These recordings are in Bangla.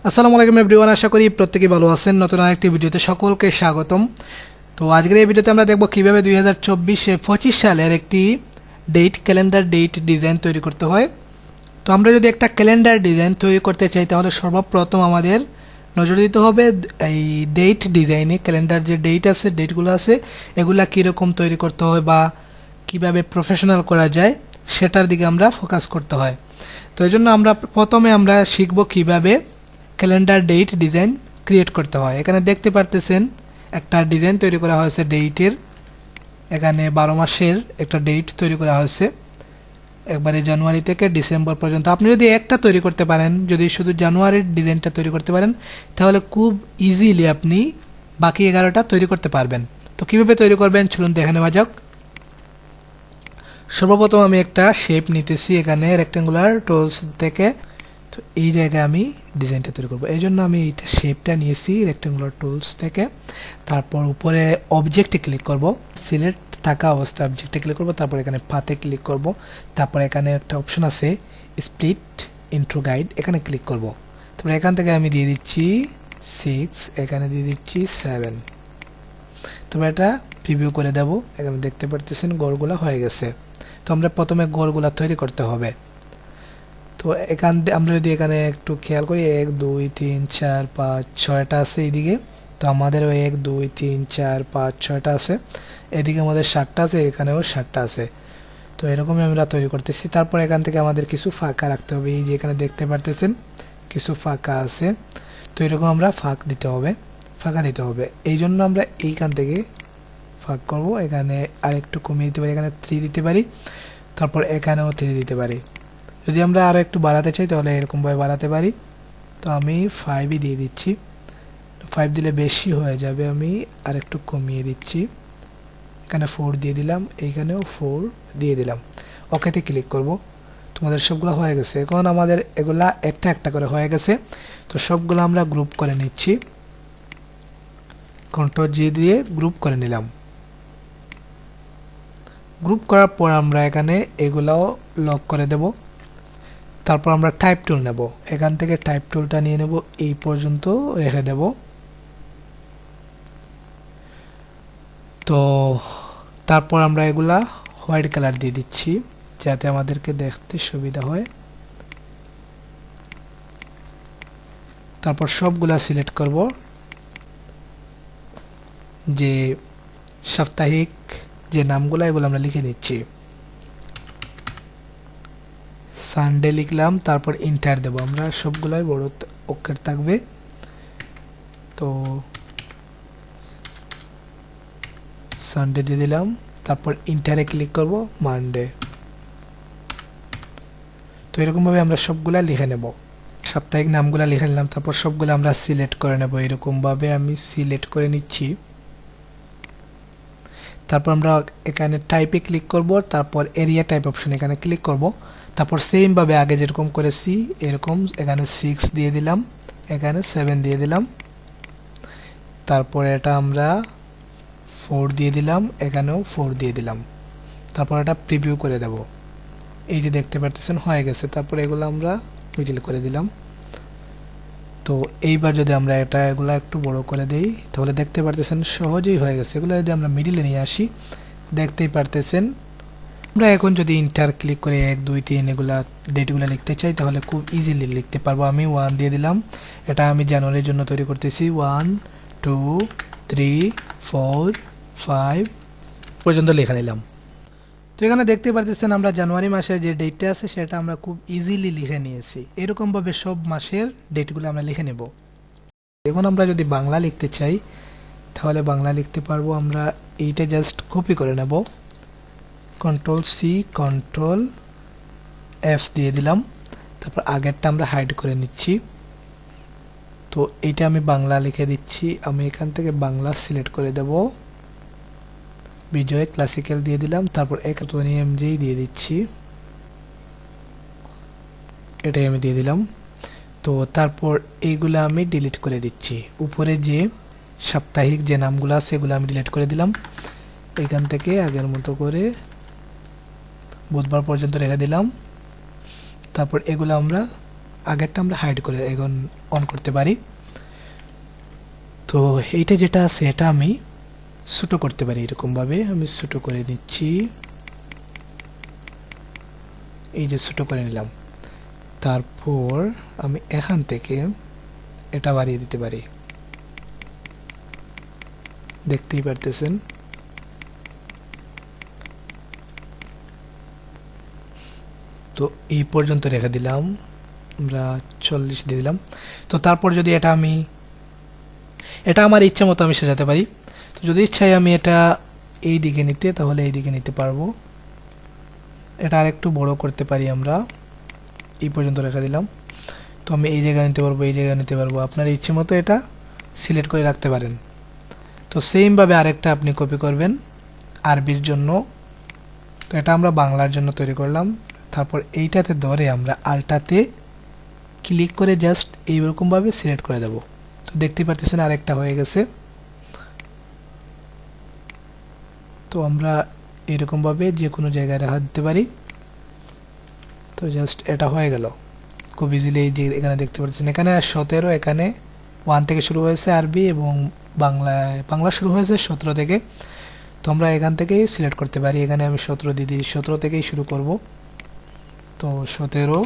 আসসালামু আলাইকুম এভরিওয়ান, আশা করি প্রত্যেকেই ভালো আছেন। নতুন আরেকটি ভিডিওতে সকলকে স্বাগতম। তো আজকের এই ভিডিওতে আমরা দেখব কিভাবে 2024-25 সালের একটি ক্যালেন্ডার ডেট ডিজাইন তৈরি করতে হয়। তো আমরা যদি একটা ক্যালেন্ডার ডিজাইন তৈরি করতে চাই তাহলে সর্বপ্রথম আমাদের নজর দিতে হবে এই ডেট ডিজাইনে। ক্যালেন্ডার যে ডেট আছে, ডেটগুলো আছে, এগুলা কীরকম তৈরি করতে হয় বা কিভাবে প্রফেশনাল করা যায় সেটার দিকে আমরা ফোকাস করতে হয়। তো এই জন্য প্রথমে আমরা শিখব কিভাবে ক্যালেন্ডার ডেট ডিজাইন ক্রিয়েট করতে হয়। এখানে দেখতে পারতেছেন একটা ডিজাইন তৈরি করা হয়েছে ডেটের। এখানে 12 মাসের একটা ডেট তৈরি করা হয়েছে, একবারে জানুয়ারি থেকে ডিসেম্বর পর্যন্ত। আপনি যদি একটা তৈরি করতে পারেন, যদি শুধু জানুয়ারির ডিজাইনটা তৈরি করতে পারেন, তাহলে খুব ইজিলি আপনি বাকি 11টা তৈরি করতে পারবেন। তো কীভাবে তৈরি করবেন চলুন দেখে নেওয়া যাক। সর্বপ্রথম আমি একটা শেপ নিতেছি এখানে রেক্টেঙ্গুলার টুলস থেকে। তো এই জায়গায় আমি ডিজাইনটা তৈরি করব, এই জন্য আমি এইটা শেপটা নিয়েছি রেক্টেঙ্গুলার টুলস থেকে। তারপর উপরে অবজেক্টে ক্লিক করব, সিলেক্ট থাকা অবস্থায় অবজেক্টে ক্লিক করব, তারপর এখানে পাতে ক্লিক করব, তারপর এখানে একটা অপশন আছে স্প্লিট ইন্টু গাইড, এখানে ক্লিক করব। তারপর এখান থেকে আমি দিয়ে দিচ্ছি 6, এখানে দিয়ে দিচ্ছি 7। তবে এটা প্রিভিউ করে দেব। এখানে দেখতে পারতেছেন গড়গুলা হয়ে গেছে। তো আমরা প্রথমে গড়গুলা তৈরি করতে হবে। তো আমরা যদি এখানে একটু খেয়াল করি 1 2 3 4 5 6টা আছে এইদিকে। তো আমাদেরও 1 2 3 4 5 6টা আছে, এদিকে আমাদের 7টা আছে, এখানেও 7টা আছে। তো এরকমই আমরা তৈরি করতেছি। তারপর এখান থেকে আমাদের কিছু ফাঁকা রাখতে হবে, এই যে এখানে দেখতে পারতেছেন কিছু ফাঁকা আছে। তো এরকম আমরা ফাঁকা দিতে হবে। এই জন্য আমরা এইখান থেকে ফাঁক করব। এখানে আর একটু কমিয়ে দিতে পারি, এখানে 3 দিতে পারি, তারপর এখানেও 3 দিতে পারি। যদি আমরা আরও একটু বাড়াতে চাই তাহলে এরকমভাবে বাড়াতে পারি। তো আমি 5ই দিয়ে দিচ্ছি, 5 দিলে বেশি হয়ে যাবে, আমি আর একটু কমিয়ে দিচ্ছি। এখানে 4 দিয়ে দিলাম, এইখানেও 4 দিয়ে দিলাম। ওকেতে ক্লিক করব। তোমাদের সবগুলো হয়ে গেছে। এখন আমাদের এগুলা একটা একটা করে হয়ে গেছে। তো সবগুলো আমরা গ্রুপ করে নিচ্ছি, কন্ট্রোল জি দিয়ে গ্রুপ করে নিলাম। গ্রুপ করার পর আমরা এখানে এগুলাও লক করে দেব। তারপর আমরা টাইপ টুল নেব, এখান থেকে টাইপ টুলটা নিয়ে নেব, এই পর্যন্ত রেখে দেব। তো তারপর আমরা এগুলা হোয়াইট কালার দিয়ে দিচ্ছি যাতে আমাদেরকে দেখতে সুবিধা হয়। তারপর সবগুলা সিলেক্ট করব, যে সাপ্তাহিক যে নামগুলো এগুলো আমরা লিখে নিচ্ছি। সানডে লিখলাম, তারপর ইন্টার দেব। আমরা সবগুলাই বড় অক্ষর থাকবে। তো সানডে দিয়ে দিলাম, তারপর ইন্টারে ক্লিক করব, মানডে। তো এরকমভাবে আমরা সবগুলা লিখে নেব, সাপ্তাহিক নামগুলা লিখে নিলাম। তারপর সবগুলো আমরা সিলেক্ট করে নেব, এরকমভাবে আমি সিলেক্ট করে নিচ্ছি। তারপর আমরা এখানে টাইপে ক্লিক করব, তারপর এরিয়া টাইপ অপশন এখানে ক্লিক করব। তারপর সেমভাবে আগে যেরকম করেছি এরকম এখানে 6 দিয়ে দিলাম, এখানে 7 দিয়ে দিলাম। তারপর এটা আমরা 4 দিয়ে দিলাম, এখানেও 4 দিয়ে দিলাম। তারপর এটা প্রিভিউ করে দেব। এই যে দেখতে পারতেছেন হয়ে গেছে। তারপর এগুলো আমরা মিডল করে দিলাম। তো এইবার যদি আমরা এগুলা একটু বড় করে দেই তাহলে দেখতে পারতেছেন সহজেই হয়ে গেছে। এগুলো যদি আমরা মিডিলে নিয়ে আসি দেখতেই পারতেছেন। আমরা এখন যদি ইন্টার ক্লিক করে 1 2 3 এগুলা ডেটগুলো লিখতে চাই তাহলে খুব ইজিলি লিখতে পারবো। আমি 1 দিয়ে দিলাম, এটা আমি জানুয়ারির জন্য তৈরি করতেছি। 1 2 3 4 5 পর্যন্ত লেখা নিলাম। তো এখানে দেখতে পারতেছেন আমরা জানুয়ারি মাসের যে ডেটটা আছে সেটা আমরা খুব ইজিলি লিখে নিয়েছি। এরকমভাবে সব মাসের ডেটগুলো আমরা লিখে নেব। এখন আমরা যদি বাংলা লিখতে চাই তাহলে বাংলা লিখতে পারবো। আমরা এইটা জাস্ট কপি করে নেব, কন্ট্রোল সি কন্ট্রোল এফ দিয়ে দিলাম। তারপর আগেরটা আমরা হাইড করে নিচ্ছি। তো এইটা আমি বাংলা লিখে দিচ্ছি। আমি এখান থেকে বাংলা সিলেক্ট করে দেব, বিজয় ক্লাসিক্যাল দিয়ে দিলাম। তারপর এমজি দিয়ে দিচ্ছি, এটাই আমি দিয়ে দিলাম। তো তারপর এইগুলো আমি ডিলিট করে দিচ্ছি। উপরে যে সাপ্তাহিক যে নামগুলো আছে সেগুলো আমি ডিলিট করে দিলাম। এখান থেকে আগের মতো করে বুধবার পর্যন্ত রেখে দিলাম। তারপর এগুলো আমরা আগেরটা আমরা হাইড করে এখন অন করতে পারি। তো এইটা যেটা আছে এটা আমি ছোটো করতে পারি, এরকমভাবে আমি ছোটো করে নিচ্ছি, এই যে ছোটো করে নিলাম। তারপর আমি এখান থেকে এটা বাড়িয়ে দিতে পারি, দেখতেই পারতেছেন। তো এই পর্যন্ত রেখে দিলাম, আমরা 40 দিয়ে দিলাম। তো তারপর যদি এটা আমার ইচ্ছা মতো আমি সাজাতে পারি। তো যদি ইচ্ছায় আমি এটা এই দিকে নিতে, তাহলে এই দিকে নিতে পারবো। এটা আরেকটু বড় করতে পারি আমরা, এই পর্যন্ত রেখে দিলাম। তো আমি এই জায়গায় নিতে পারবো, এই জায়গায় নিতে পারবো, আপনার ইচ্ছে মতো এটা সিলেক্ট করে রাখতে পারেন। তো সেমভাবে আরেকটা আপনি কপি করবেন আরবির জন্য। তো এটা আমরা বাংলার জন্য তৈরি করলাম। তারপর এইটাতে ধরে আমরা আলটাতে ক্লিক করে জাস্ট এইরকমভাবে সিলেক্ট করে দেব। তো দেখতে পারতেছেন আরেকটা হয়ে গেছে। তো আমরা এরকমভাবে যে কোনো জায়গায় রাখা দিতে পারি। তো জাস্ট এটা হয়ে গেল খুব ইজিলি। এই যে এখানে দেখতে পাচ্ছেন এখানে 17, এখানে 1 থেকে শুরু হয়েছে আরবি এবং বাংলা শুরু হয়েছে 17 থেকে। তো আমরা এখান থেকেই সিলেক্ট করতে পারি। এখানে আমি 17 দিয়ে দিই, 17 থেকেই শুরু করব। তো 17,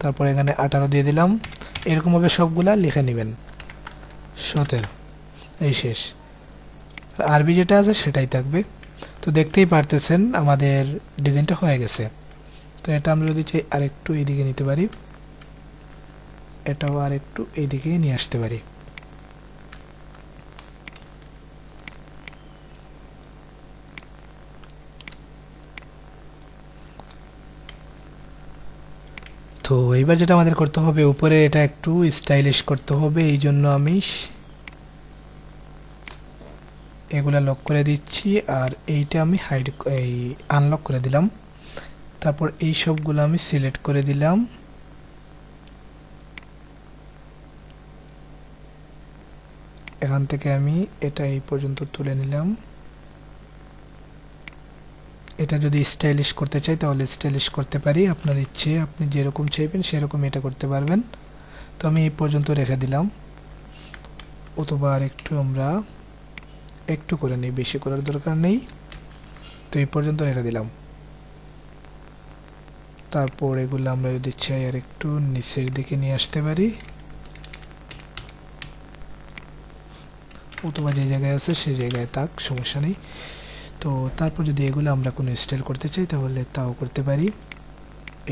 তারপর এখানে 18 দিয়ে দিলাম। এরকমভাবে সবগুলা লিখে নেবেন। 17, এই শেষ। আরবি যেটা আছে সেটাই থাকবে। তো দেখতেই পারতেছেন আমাদের ডিজাইনটা হয়ে গেছে। তো এটা আমরা যদি চাই আরেকটু এইদিকে নিতে পারি, এটাও আরেকটু এইদিকে নিয়ে আসতে পারি। তো এইবার যেটা আমাদের করতে হবে, উপরে এটা একটু স্টাইলিশ করতে হবে। এই জন্য আমি এগুলা লক করে দিচ্ছি, আর এইটা আমি আনলক করে দিলাম। তারপর এই সবগুলো আমি সিলেক্ট করে দিলাম। এখান থেকে আমি এটা এই পর্যন্ত তুলে নিলাম। এটা যদি স্টাইলিশ করতে চাই তাহলে স্টাইলিশ করতে পারি, আপনার ইচ্ছে, আপনি যেরকম চাইবেন সেরকম এটা করতে পারবেন। তো আমি এই পর্যন্ত রেখে দিলাম, অথবা আর একটু আমরা একটু করে নিই, বেশি করার দরকার নেই। তো এই পর্যন্ত রেখে দিলাম। তারপর এগুলো আমরা যদি চাই আর একটু নিচের দিকে নিয়ে আসতে পারি, অথবা যে জায়গায় আছে সেই জায়গায় থাক, সমস্যা নেই। তো তারপর যদি এগুলো আমরা কোনো স্টাইল করতে চাই তাহলে তাও করতে পারি।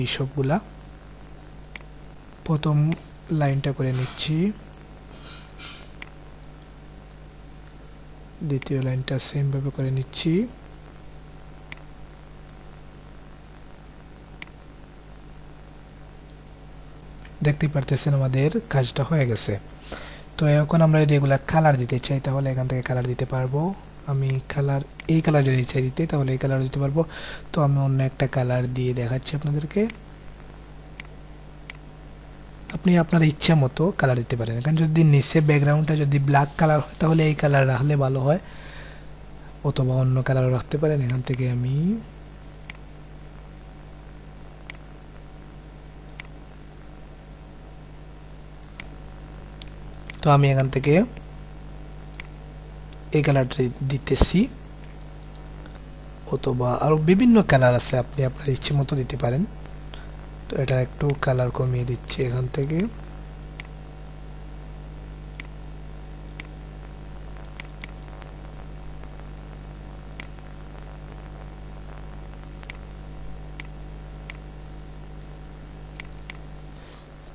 এই সবগুলা প্রথম লাইনটা করে নিচ্ছি, দ্বিতীয় লাইনটা সেমভাবে করে নিচ্ছি। দেখতেই পারতেছেন আমাদের কাজটা হয়ে গেছে। তো এখন আমরা যদি এগুলা কালার দিতে চাই তাহলে এখান থেকে কালার দিতে পারবো। আমি এই কালার যদি চাই দিতে তাহলে এই কালার দিতে পারবো। তো আমি অন্য একটা কালার দিয়ে দেখাচ্ছি আপনাদেরকে। আপনি আপনার ইচ্ছা মতো কালার দিতে পারেন। এখানে যদি নিচে ব্যাকগ্রাউন্ডটা যদি ব্ল্যাক কালার হয় তাহলে এই কালার রাখলে ভালো হয়, অথবা অন্য কালারও রাখতে পারেন। এখান থেকে আমি এখান থেকে এই কালারটা দিতেছি, অথবা আরও বিভিন্ন কালার আছে, আপনি আপনার ইচ্ছে মতো দিতে পারেন। তো এটা একটু কালার কমিয়ে দিচ্ছি এখান থেকে।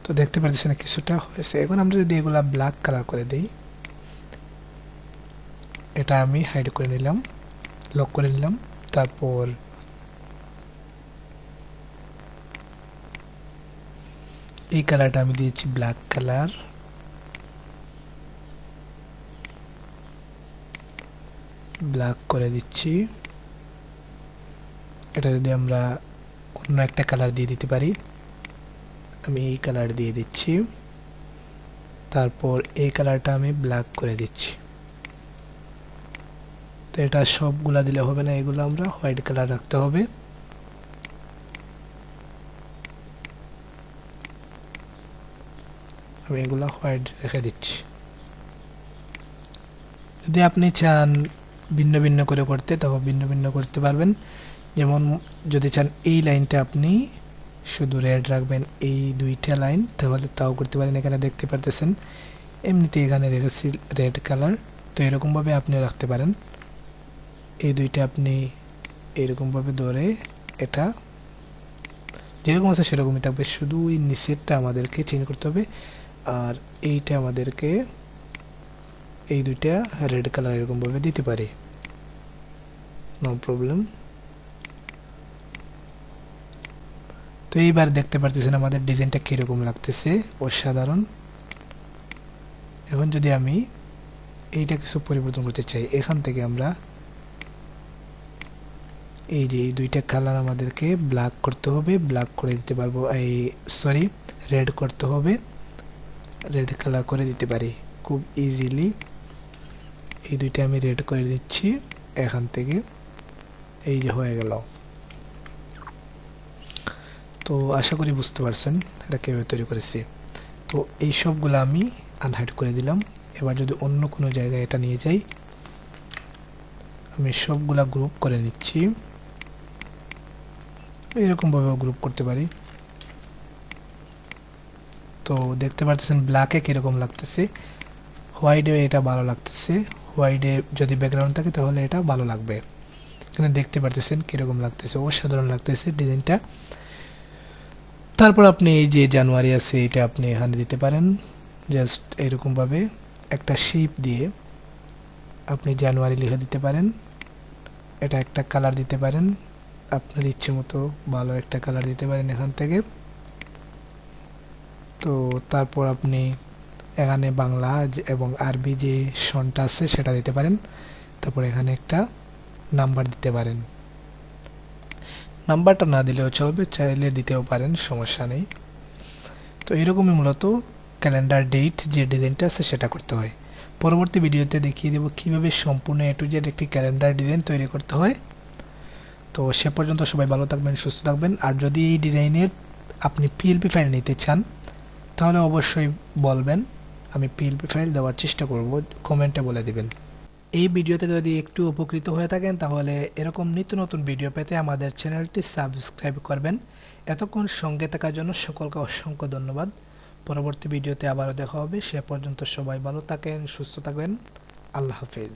তো দেখতে পাচ্ছেন কিছুটা হয়েছে। এখন আমরা যদি এগুলা ব্ল্যাক কালার করে দেই, এটা আমি হাইড করে নিলাম, লক করে নিলাম। তারপর এই কালারটা আমি দিয়েছি ব্ল্যাক কালার, ব্ল্যাক করে দিচ্ছি। এটা যদি আমরা অন্য একটা কালার দিয়ে দিতে পারি, আমি এই কালার দিয়ে দিচ্ছি। তারপর এই কালারটা আমি ব্ল্যাক করে দিচ্ছি। তো এটা সবগুলা দিলে হবে না, এগুলো আমরা হোয়াইট কালার রাখতে হবে। আমি এগুলা হোয়াইট রেখে দিচ্ছি। যদি আপনি চান ভিন্ন ভিন্ন করে করতে, তবে ভিন্ন ভিন্ন করতে পারবেন। যেমন যদি চান এই লাইনটা আপনি শুধু রেড রাখবেন, এই দুইটা লাইন, তাহলে তাও করতে পারেন। এখানে দেখতে পারতেছেন এমনিতে এখানে রেখেছি রেড কালার, তো এরকমভাবে আপনিও রাখতে পারেন। এই দুইটা আপনি এরকমভাবে ধরে এটা যেরকম আছে সেরকমই থাকবে, শুধু ওই নিচেরটা আমাদেরকে চেঞ্জ করতে হবে। আর এইটা আমাদেরকে এই দুইটা রেড কালার এরকমভাবে দিতে পারি, নো প্রবলেম। তো এইবার দেখতে পারতেছেন আমাদের ডিজাইনটা কীরকম লাগতেছে, অসাধারণ। এখন যদি আমি এইটা কিছু পরিবর্তন করতে চাই, এখান থেকে আমরা এই যে এই দুইটা কালার আমাদেরকে ব্ল্যাক করতে হবে, ব্ল্যাক করে দিতে পারবো, এই সরি রেড করতে হবে, রেড কালার করে দিতে পারি খুব ইজিলি। এই দুইটা আমি রেড করে দিচ্ছি এখান থেকে, এই যে হয়ে গেল। তো আশা করি বুঝতে পারছেন এটা কীভাবে তৈরি করেছি। তো এই সবগুলো আমি আনহাইড করে দিলাম। এবার যদি অন্য কোনো জায়গায় এটা নিয়ে যাই, আমি সবগুলা গ্রুপ করে নিচ্ছি, এরকমভাবেও গ্রুপ করতে পারি। তো দেখতে পাচ্ছেন ব্ল্যাকে কীরকম লাগতেছে, হোয়াইটে এটা ভালো লাগতেছে, হোয়াইটে যদি ব্যাকগ্রাউন্ড থাকে তাহলে এটা ভালো লাগবে। এখানে দেখতে পাচ্ছেন কীরকম লাগতেছে, অসাধারণ লাগতেছে ডিজাইনটা। তারপর আপনি এই যে জানুয়ারি আছে এটা আপনি এখানে দিতে পারেন, জাস্ট এরকমভাবে একটা শেপ দিয়ে আপনি জানুয়ারি লিখে দিতে পারেন। এটা একটা কালার দিতে পারেন, আপনার ইচ্ছে মতো ভালো একটা কালার দিতে পারেন এখান থেকে। তো তারপর আপনি এখানে বাংলা এবং আরবি যে সনটা আছে সেটা দিতে পারেন। তারপর এখানে একটা নাম্বার দিতে পারেন, নাম্বারটা না দিলেও চলবে, চাইলে দিতেও পারেন, সমস্যা নেই। তো এরকমই মূলত ক্যালেন্ডার ডেট যে ডিজাইনটা আছে সেটা করতে হয়। পরবর্তী ভিডিওতে দেখিয়ে দেব কীভাবে সম্পূর্ণ এ টু জেড একটি ক্যালেন্ডার ডিজাইন তৈরি করতে হয়। তো সে পর্যন্ত সবাই ভালো থাকবেন, সুস্থ থাকবেন। আর যদি এই ডিজাইনের আপনি পিএলপি ফাইল নিতে চান তাহলে অবশ্যই বলবেন, আমি পিএলপি ফাইল দেওয়ার চেষ্টা করব, কমেন্টে বলে দিবেন। এই ভিডিওতে যদি একটু উপকৃত হয়ে থাকেন তাহলে এরকম নিত্য নতুন ভিডিও পেতে আমাদের চ্যানেলটি সাবস্ক্রাইব করবেন। এতক্ষণ সঙ্গে থাকার জন্য সকলকে অসংখ্য ধন্যবাদ। পরবর্তী ভিডিওতে আবারও দেখা হবে, সে পর্যন্ত সবাই ভালো থাকেন, সুস্থ থাকবেন। আল্লাহ হাফেজ।